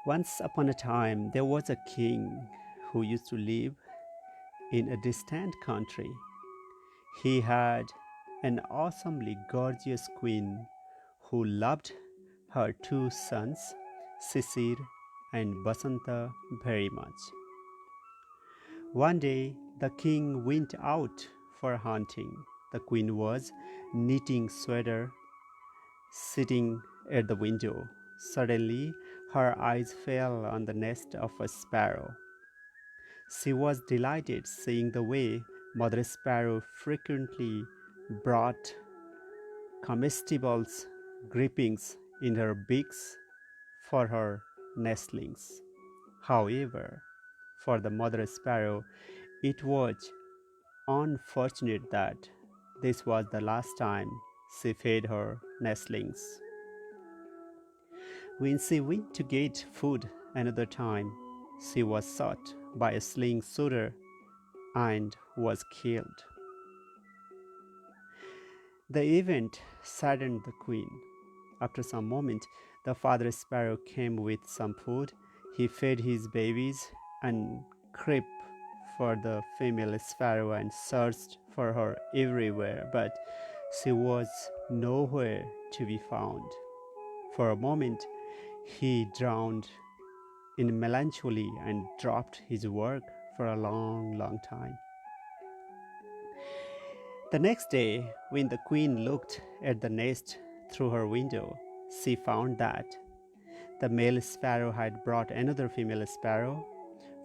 Once upon a time, there was a king who used to live in a distant country. He had an awesomely gorgeous queen who loved her two sons, Shishir and Bashanta, very much. One day, the king went out for hunting. The queen was knitting sweater, sitting at the window. Suddenly, her eyes fell on the nest of a sparrow. She was delighted, seeing the way Mother Sparrow frequently brought comestibles, grippings in her beaks for her nestlings. However, for the Mother Sparrow, it was unfortunate that this was the last time she fed her nestlings. When she went to get food another time, she was shot by a sling shooter and was killed. The event saddened the queen. After some moment, the father sparrow came with some food. He fed his babies and crept for the female sparrow and searched for her everywhere, but she was nowhere to be found. For a moment, he drowned in melancholy and dropped his work for a long, long time. The next day, when the queen looked at the nest through her window, she found that the male sparrow had brought another female sparrow.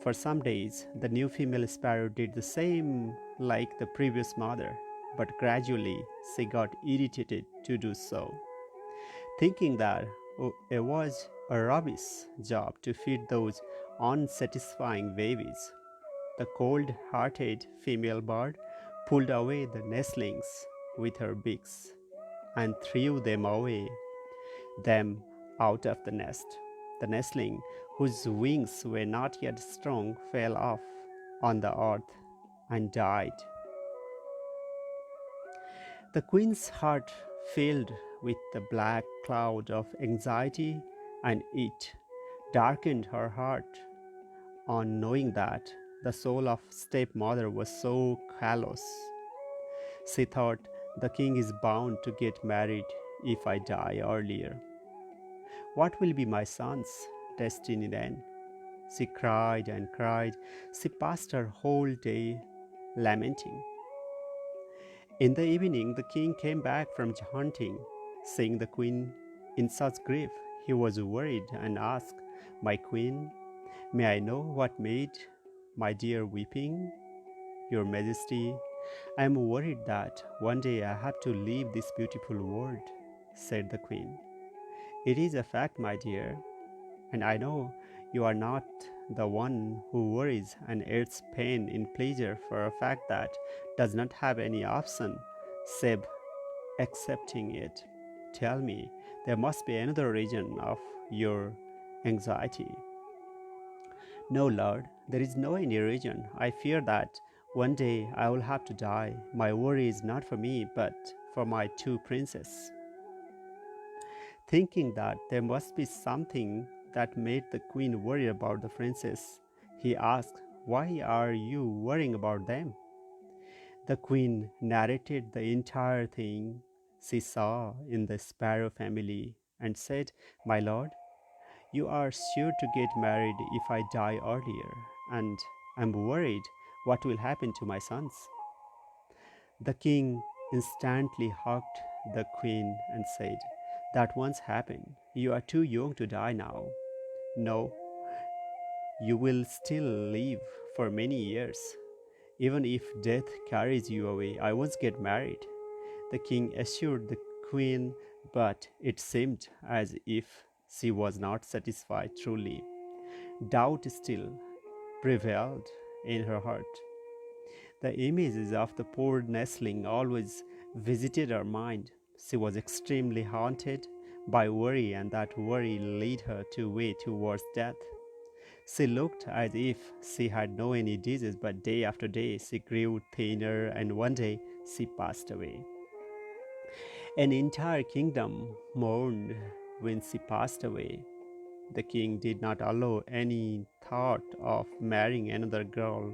For some days, the new female sparrow did the same like the previous mother, but gradually she got irritated to do so, thinking that it was a rubbish job to feed those unsatisfying babies. The cold hearted female bird pulled away the nestlings with her beaks and threw them out of the nest. The nestling, whose wings were not yet strong, fell off on the earth and died. The queen's heart filled with the black cloud of anxiety, and it darkened her heart on knowing that the soul of stepmother was so callous. She thought, the king is bound to get married if I die earlier. What will be my son's destiny then? She cried and cried. She passed her whole day lamenting. In the evening, the king came back from hunting. Seeing the queen in such grief, he was worried and asked, my queen, may I know what made my dear weeping? Your Majesty, I am worried that one day I have to leave this beautiful world, said the queen. It is a fact, my dear, and I know you are not the one who worries and adds pain in pleasure for a fact that does not have any option save accepting it. Tell me, there must be another reason of your anxiety. No, Lord, there is no any reason. I fear that one day I will have to die. My worry is not for me, but for my two princes. Thinking that there must be something that made the queen worry about the princess, he asked, why are you worrying about them? The queen narrated the entire thing she saw in the sparrow family and said, my lord, you are sure to get married if I die earlier, and I'm worried what will happen to my sons. The king instantly hugged the queen and said, that once happened. You are too young to die now. No, you will still live for many years. Even if death carries you away, I won't get married. The king assured the queen, but it seemed as if she was not satisfied truly. Doubt still prevailed in her heart. The images of the poor nestling always visited her mind. She was extremely haunted by worry, and that worry led her to way towards death. She looked as if she had no any disease, but day after day she grew thinner, and one day she passed away. An entire kingdom mourned when she passed away. The king did not allow any thought of marrying another girl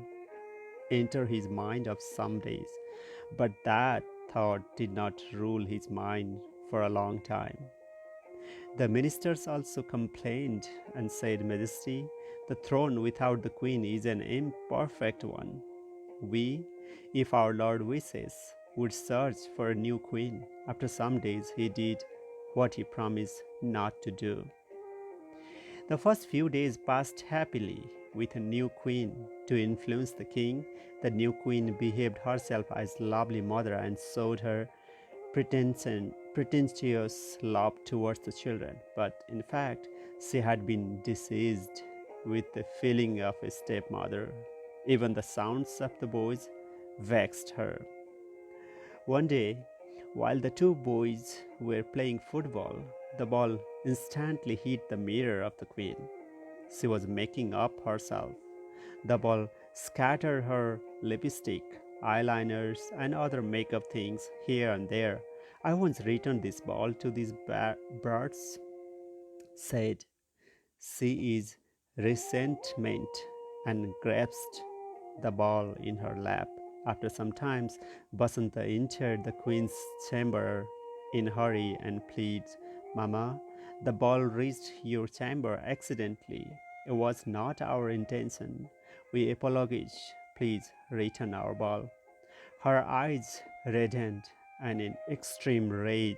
enter his mind of some days, but that thought did not rule his mind for a long time. The ministers also complained and said, Majesty, the throne without the queen is an imperfect one. We, if our Lord wishes, would search for a new queen. After some days, he did what he promised not to do. The first few days passed happily with a new queen to influence the king. The new queen behaved herself as lovely mother and showed her pretentious love towards the children, but in fact, she had been diseased with the feeling of a stepmother. Even the sounds of the boys vexed her. One day, while the two boys were playing football, the ball instantly hit the mirror of the queen. She was making up herself. The ball scattered her lipstick, eyeliners, and other makeup things here and there. I once returned this ball to these birds, said she is resentment, and grasped the ball in her lap. After some time, Basanta entered the queen's chamber in a hurry and pleaded, Mama, the ball reached your chamber accidentally. It was not our intention. We apologize. Please return our ball. Her eyes reddened, and in extreme rage,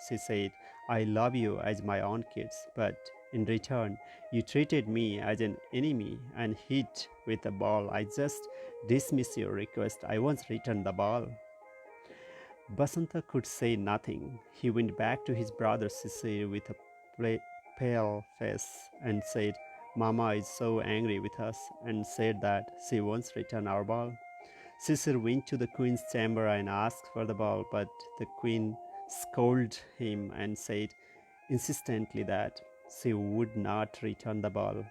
she said, I love you as my own kids, but in return, you treated me as an enemy and hit with the ball. I just dismiss your request. I once returned the ball. Basanta could say nothing. He went back to his brother Shishir with a pale face and said, Mama is so angry with us and said that she wants return our ball. Shishir went to the queen's chamber and asked for the ball, but the queen scolded him and said insistently that she would not return the ball.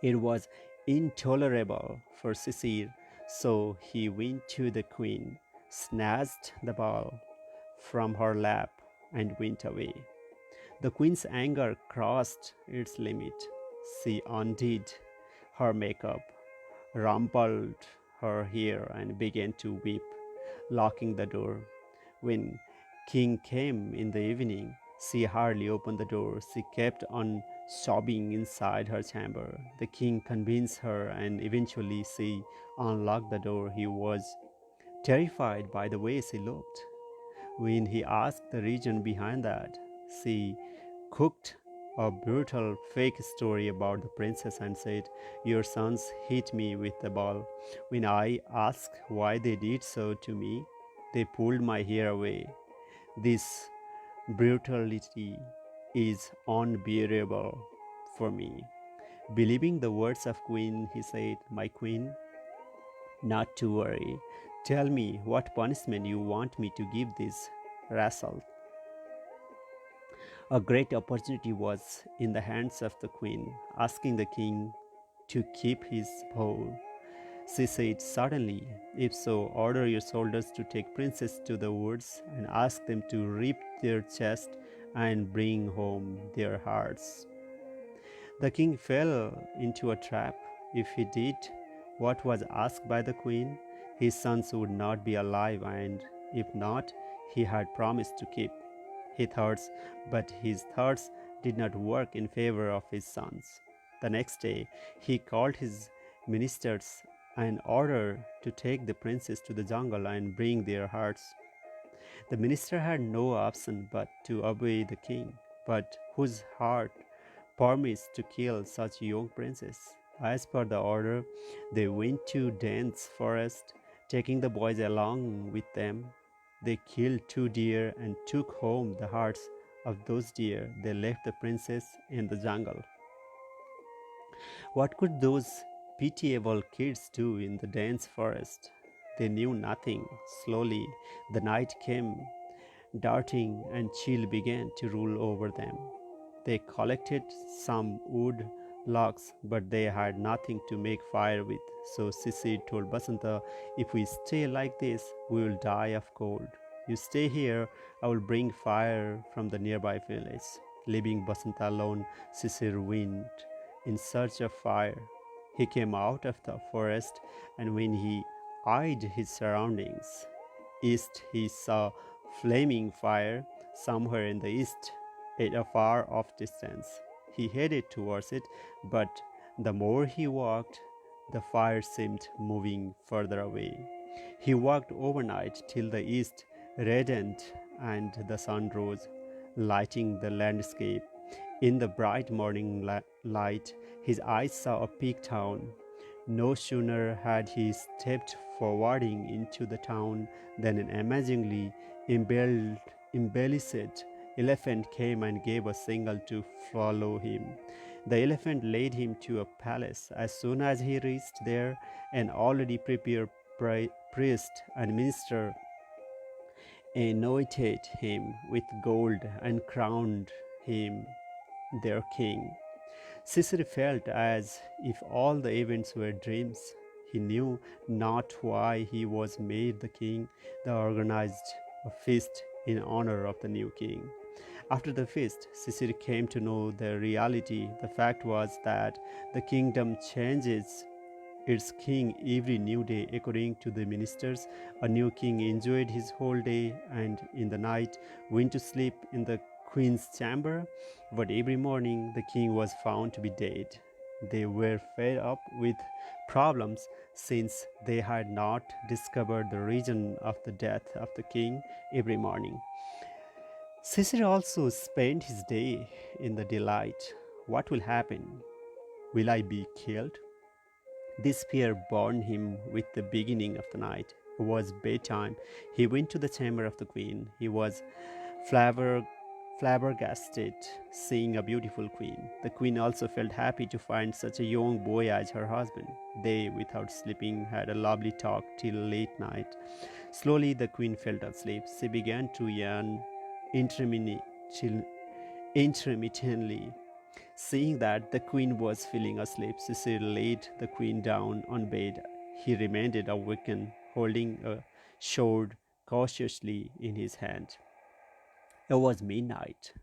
It was intolerable for Shishir, so he went to the queen, snatched the ball from her lap, and went away. The queen's anger crossed its limit. She undid her makeup, rumpled her hair, and began to weep, locking the door. When King came in the evening, she hardly opened the door. She kept on sobbing inside her chamber. The king convinced her, and eventually she unlocked the door. He was terrified by the way she looked. When he asked the reason behind that, she cooked a brutal fake story about the princess and said, Your sons hit me with the ball. When I asked why they did so to me, they pulled my hair away. This brutality is unbearable for me. Believing the words of Queen, he said, My queen, not to worry. Tell me what punishment you want me to give this rascal. A great opportunity was in the hands of the queen, asking the king to keep his vow. She said, Certainly, if so, order your soldiers to take princes to the woods and ask them to rip their chest and bring home their hearts. The king fell into a trap. If he did what was asked by the queen, his sons would not be alive, and if not, he had promised to keep his thoughts, but his thoughts did not work in favor of his sons. The next day, he called his ministers and ordered to take the princes to the jungle and bring their hearts. The minister had no option but to obey the king, but whose heart permits to kill such young princes? As per the order, they went to dense forest, taking the boys along with them. They killed 2 deer and took home the hearts of those deer. They left the princess in the jungle. What could those pitiable kids do in the dense forest? They knew nothing. Slowly, the night came, darting, and chill began to rule over them. They collected some wood logs, but they had nothing to make fire with. So Sissy told Basanta, If we stay like this, we will die of cold. You stay here, I will bring fire from the nearby village. Leaving Basanta alone, Shishir went in search of fire. He came out of the forest, and when he eyed his surroundings, east he saw flaming fire somewhere in the east at a far off distance. He headed towards it, but the more he walked, the fire seemed moving further away. He walked overnight till the east reddened and the sun rose, lighting the landscape. In the bright morning light, his eyes saw a big town. No sooner had he stepped forwarding into the town than an amazingly embellished elephant came and gave a signal to follow him. The elephant led him to a palace. As soon as he reached there, an already prepared priest and minister anointed him with gold and crowned him their king. Sisri felt as if all the events were dreams. He knew not why he was made the king. They organized a feast in honor of the new king. After the feast, Sisiri came to know the reality. The fact was that the kingdom changes its king every new day. According to the ministers, a new king enjoyed his whole day and in the night went to sleep in the queen's chamber, but every morning the king was found to be dead. They were fed up with problems since they had not discovered the reason of the death of the king every morning. Caesar also spent his day in the delight. What will happen? Will I be killed? This fear burned him with the beginning of the night. It was bedtime. He went to the chamber of the queen. He was flabber, flabbergasted seeing a beautiful queen. The queen also felt happy to find such a young boy as her husband. They, without sleeping, had a lovely talk till late night. Slowly, the queen fell asleep. She began to yawn intermittently. Seeing that the queen was falling asleep, Cecil laid the queen down on bed. He remained awakened, holding a sword cautiously in his hand. It was midnight.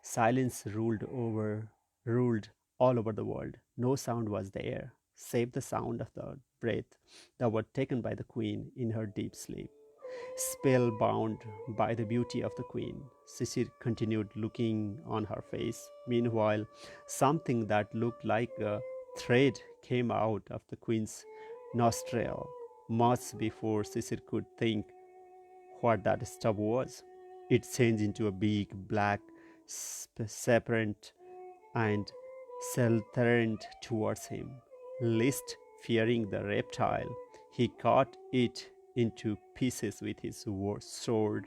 Silence ruled all over the world. No sound was there, save the sound of the breath that was taken by the queen in her deep sleep. Spellbound by the beauty of the queen, Shishir continued looking on her face. Meanwhile, something that looked like a thread came out of the queen's nostril, much before Shishir could think what that stuff was. It changed into a big black serpent and turned towards him. Lest fearing the reptile, he cut it into pieces with his sword.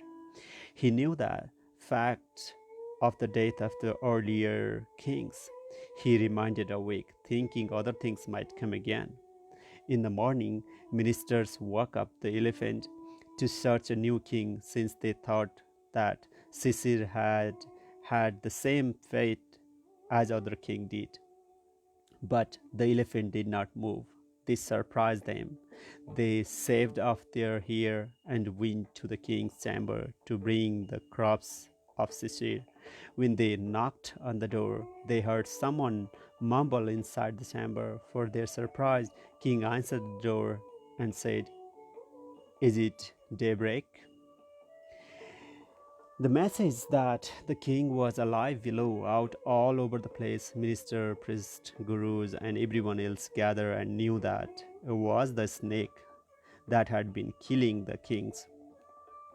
He knew the fact of the death of the earlier kings. He remained awake, thinking other things might come again. In the morning, ministers woke up the elephant to search a new king, since they thought that Sisir had had the same fate as other king did. But the elephant did not move. This surprised them. They shaved off their hair and went to the king's chamber to bring the crops of Shishir. When they knocked on the door, they heard someone mumble inside the chamber. For their surprise, King answered the door and said, "Is it daybreak?" The message that the king was alive below out all over the place. Minister, priest, gurus, and everyone else gathered and knew that it was the snake that had been killing the kings.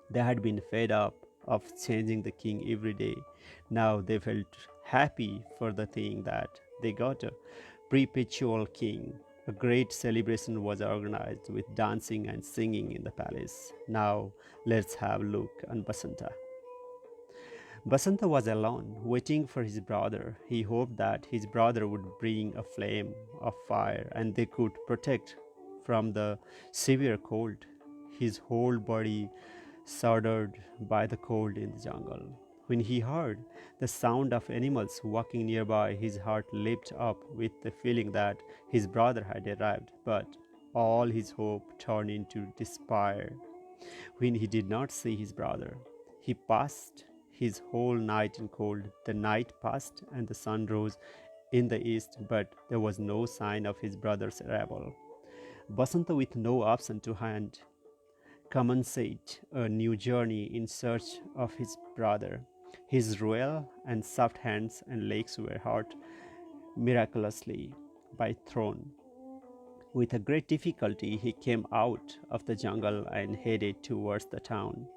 They had been fed up of changing the king every day. Now they felt happy for the thing that they got a perpetual king. A great celebration was organized with dancing and singing in the palace. Now let's have a look on Basanta. Basanta was alone, waiting for his brother. He hoped that his brother would bring a flame of fire and they could protect from the severe cold. His whole body shuddered by the cold in the jungle. When he heard the sound of animals walking nearby, his heart leaped up with the feeling that his brother had arrived. But all his hope turned into despair when he did not see his brother. He passed his whole night in cold. The night passed and the sun rose in the east, but there was no sign of his brother's arrival. Basanta, with no option to hand, commenced a new journey in search of his brother. His royal and soft hands and legs were hurt miraculously by thorn. With a great difficulty, he came out of the jungle and headed towards the town.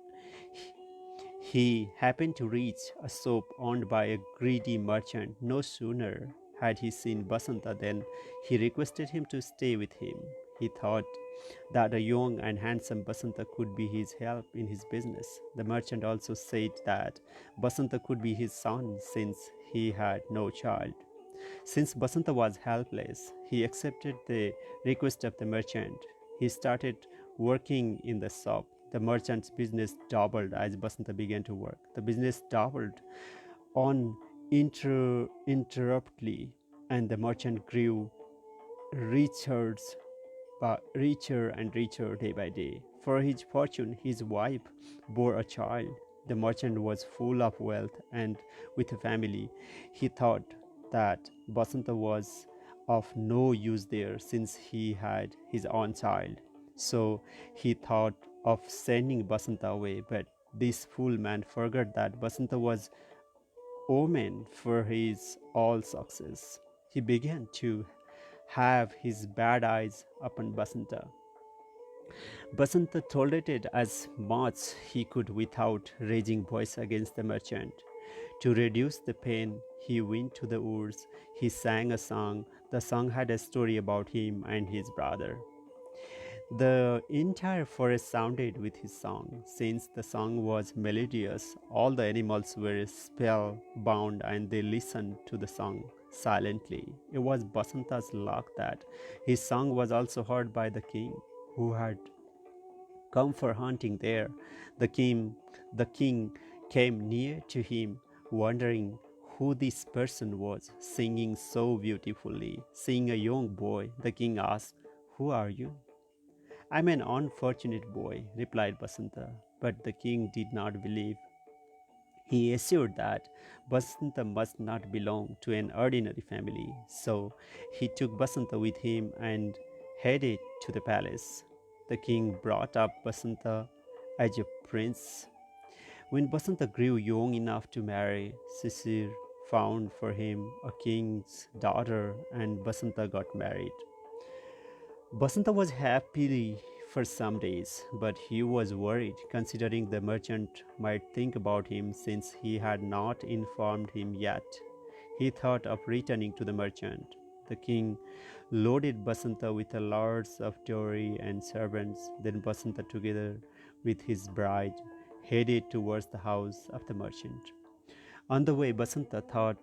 He happened to reach a shop owned by a greedy merchant. No sooner had he seen Basanta than he requested him to stay with him. He thought that a young and handsome Basanta could be his help in his business. The merchant also said that Basanta could be his son since he had no child. Since Basanta was helpless, he accepted the request of the merchant. He started working in the shop. The merchant's business doubled as Basanta began to work. The business doubled uninterruptedly, and the merchant grew richer, richer and richer day by day. For his fortune, his wife bore a child. The merchant was full of wealth and with a family. He thought that Basanta was of no use there since he had his own child. So he thought of sending Basanta away, but this fool man forgot that Basanta was omen for his all success. He began to have his bad eyes upon Basanta. Basanta tolerated as much he could without raising voice against the merchant. To reduce the pain, he went to the woods. He sang a song. The song had a story about him and his brother. The entire forest sounded with his song. Since the song was melodious, all the animals were spellbound and they listened to the song silently. It was Basanta's luck that his song was also heard by the king, who had come for hunting there. The king came near to him, wondering who this person was, singing so beautifully. Seeing a young boy, the king asked, "Who are you?" "I'm an unfortunate boy," replied Basanta, but the king did not believe. He assured that Basanta must not belong to an ordinary family, so he took Basanta with him and headed to the palace. The king brought up Basanta as a prince. When Basanta grew young enough to marry, Shishir found for him a king's daughter and Basanta got married. Basanta was happy for some days, but he was worried considering the merchant might think about him since he had not informed him yet. He thought of returning to the merchant. The king loaded Basanta with a large of dowry and servants. Then Basanta, together with his bride, headed towards the house of the merchant. On the way, Basanta thought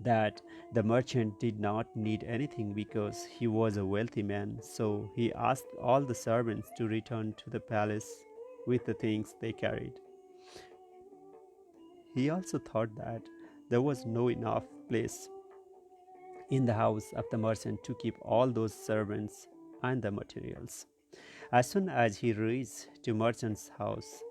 that the merchant did not need anything because he was a wealthy man, so he asked all the servants to return to the palace with the things they carried. He also thought that there was no enough place in the house of the merchant to keep all those servants and the materials. As soon as he reached to merchant's house,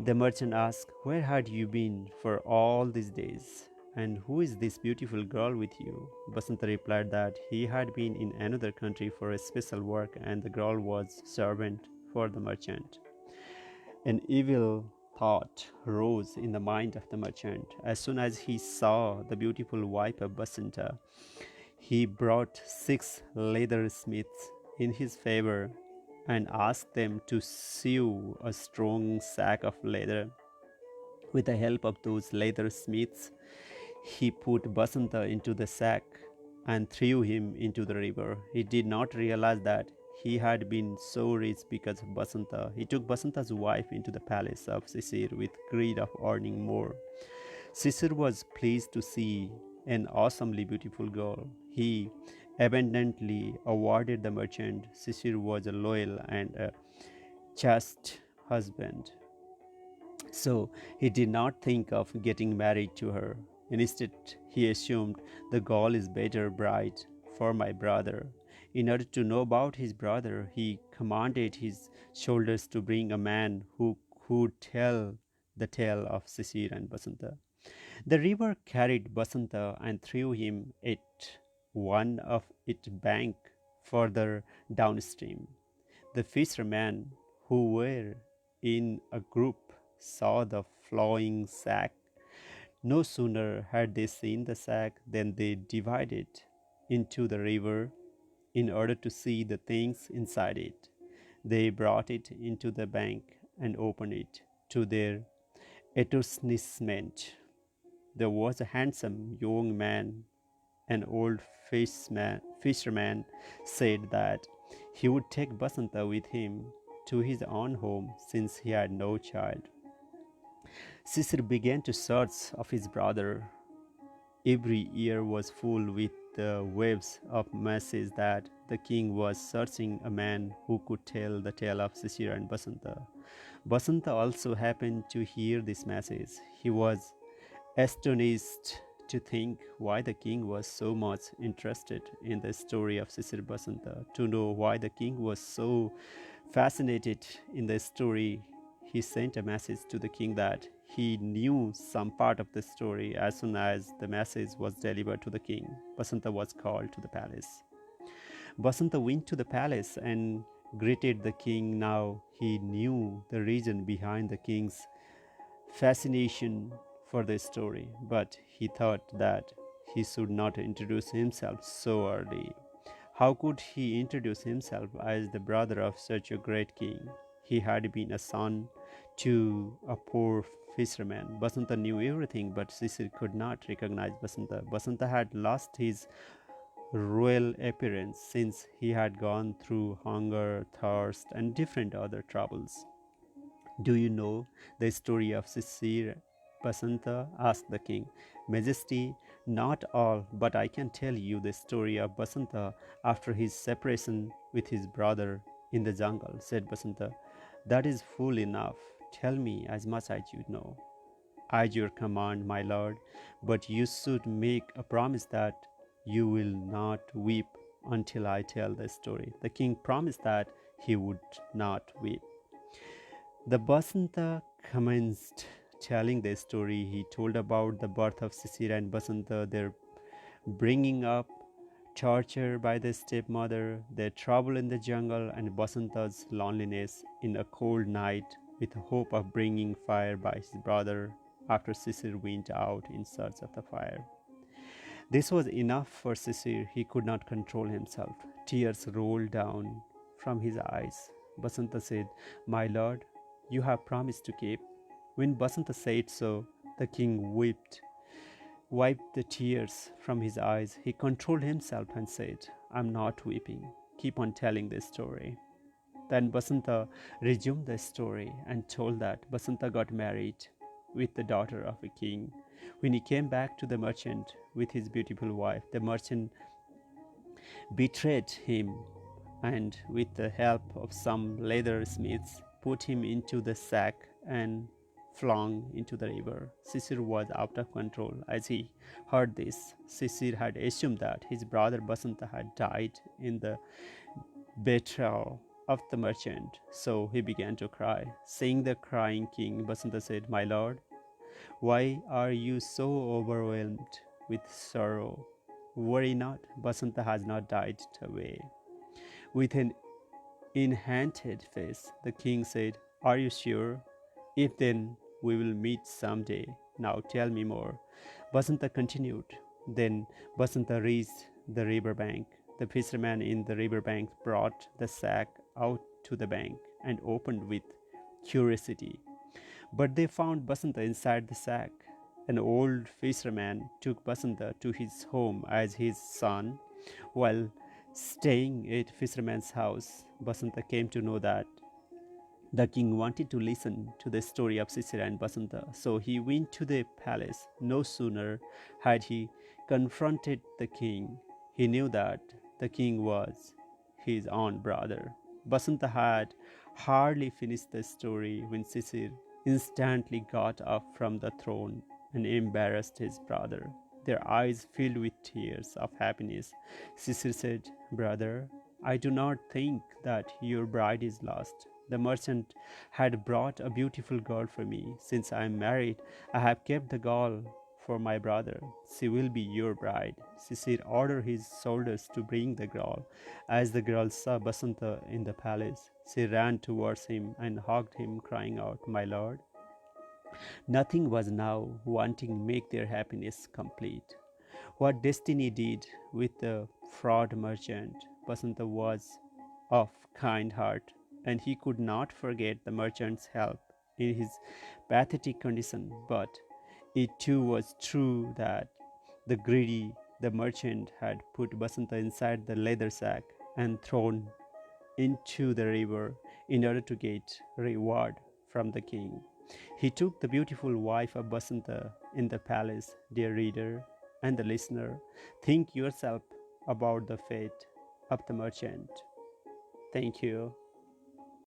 the merchant asked, "Where had you been for all these days? And who is this beautiful girl with you?" Basanta replied that he had been in another country for a special work and the girl was servant for the merchant. An evil thought rose in the mind of the merchant. As soon as he saw the beautiful wife of Basanta, he brought 6 leathersmiths in his favor and asked them to sew a strong sack of leather. With the help of those leathersmiths, he put Basanta into the sack and threw him into the river. He did not realize that he had been so rich because of Basanta. He took Basanta's wife into the palace of Shishir with greed of earning more. Shishir was pleased to see an awesomely beautiful girl. He abundantly awarded the merchant. Shishir was a loyal and a chaste husband, so he did not think of getting married to her. Instead, he assumed the girl is better bride for my brother. In order to know about his brother, he commanded his soldiers to bring a man who could tell the tale of Shishir and Basanta. The river carried Basanta and threw him at one of its bank further downstream. The fishermen, who were in a group, saw the flowing sack. No sooner had they seen the sack than they divided into the river in order to see the things inside it. They brought it into the bank and opened it. To their astonishment, there was a handsome young man. An old fisherman said that he would take Basanta with him to his own home since he had no child. Shishir began to search of his brother. Every ear was full with the waves of messages that the king was searching a man who could tell the tale of Shishir and Basanta. Basanta also happened to hear this message. He was astonished to think why the king was so much interested in the story of Shishir Basanta, to know why the king was so fascinated in the story. He sent a message to the king that he knew some part of the story. As soon as the message was delivered to the king, Basanta was called to the palace. Basanta went to the palace and greeted the king. Now he knew the reason behind the king's fascination for the story, but he thought that he should not introduce himself so early. How could he introduce himself as the brother of such a great king? He had been a son to a poor fisherman. Basanta knew everything, but Shishir could not recognize Basanta. Basanta had lost his royal appearance since he had gone through hunger, thirst, and different other troubles. Do you know the story of Shishir Basanta? Asked the king. Majesty, not all, but I can tell you the story of Basanta after his separation with his brother in the jungle, said Basanta. That is full enough. Tell me as much as you know. At your command, my lord, but you should make a promise that you will not weep until I tell the story. The king promised that he would not weep. The Basanta commenced telling their story. He told about the birth of Shishir and Basanta, their bringing up, torture by the stepmother, their trouble in the jungle, and Basanta's loneliness in a cold night with the hope of bringing fire by his brother after Shishir went out in search of the fire. This was enough for Shishir. He could not control himself. Tears rolled down from his eyes. Basanta said, My lord, you have promised to keep. When Basanta said so, the king wiped the tears from his eyes. He controlled himself and said, I'm not weeping. Keep on telling this story. Then Basanta resumed the story and told that Basanta got married with the daughter of a king. When he came back to the merchant with his beautiful wife, the merchant betrayed him and, with the help of some leather smiths, put him into the sack and flung into the river. Shishir was out of control. As he heard this, Shishir had assumed that his brother Basanta had died in the betrayal of the merchant, so he began to cry. Seeing the crying king, Basanta said, My lord, why are you so overwhelmed with sorrow? Worry not, Basanta has not died away. With an enchanted face, the king said, Are you sure? If then, we will meet some day. Now tell me more. Basanta continued. Then Basanta reached the river bank. The fisherman in the river bank brought the sack out to the bank and opened with curiosity. But they found Basanta inside the sack. An old fisherman took Basanta to his home as his son. While staying at fisherman's house, Basanta came to know that the king wanted to listen to the story of Shishir and Basanta, so he went to the palace. No sooner had he confronted the king, he knew that the king was his own brother. Basanta had hardly finished the story when Shishir instantly got up from the throne and embarrassed his brother. Their eyes filled with tears of happiness. Shishir said, Brother, I do not think that your bride is lost. The merchant had brought a beautiful girl for me. Since I am married, I have kept the girl for my brother. She will be your bride. Shishir ordered his soldiers to bring the girl. As the girl saw Basanta in the palace, she ran towards him and hugged him, crying out, "My lord." Nothing was now wanting make their happiness complete. What destiny did with the fraud merchant, Basanta was of kind heart, and he could not forget the merchant's help in his pathetic condition. But it too was true that the merchant had put Basanta inside the leather sack and thrown into the river in order to get reward from the king. He took the beautiful wife of Basanta in the palace. Dear reader and the listener, think yourself about the fate of the merchant. Thank you.